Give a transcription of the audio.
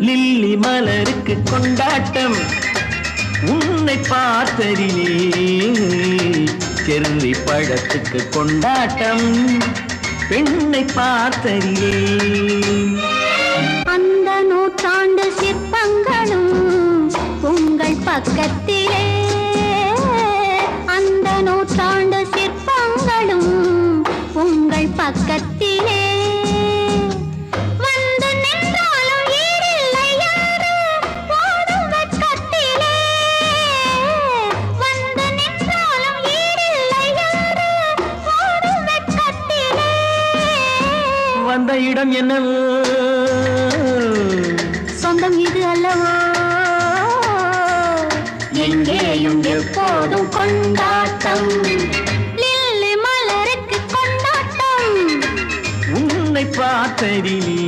lily மலருக்கு கொண்டாட்டம் உன்னை பார்த்ததிலே செர்ரி பழத்துக்கு கொண்டாட்டம் பெண்ணை பார்த்ததிலே அந்த நூற்றாண்டு சிற்பங்களும் உங்கள் பக்கத்திலே அந்த நூற்றாண்டு சிற்பங்களும் உங்கள் பக்கத்திலே வந்த இடம் என்னவோ சொந்தம் இது அல்லவோ எங்கேயும் எப்போதும் கொண்டாட்டம் லில்லி மலருக்கு கொண்டாட்டம் உன்னை பார்த்ததிலே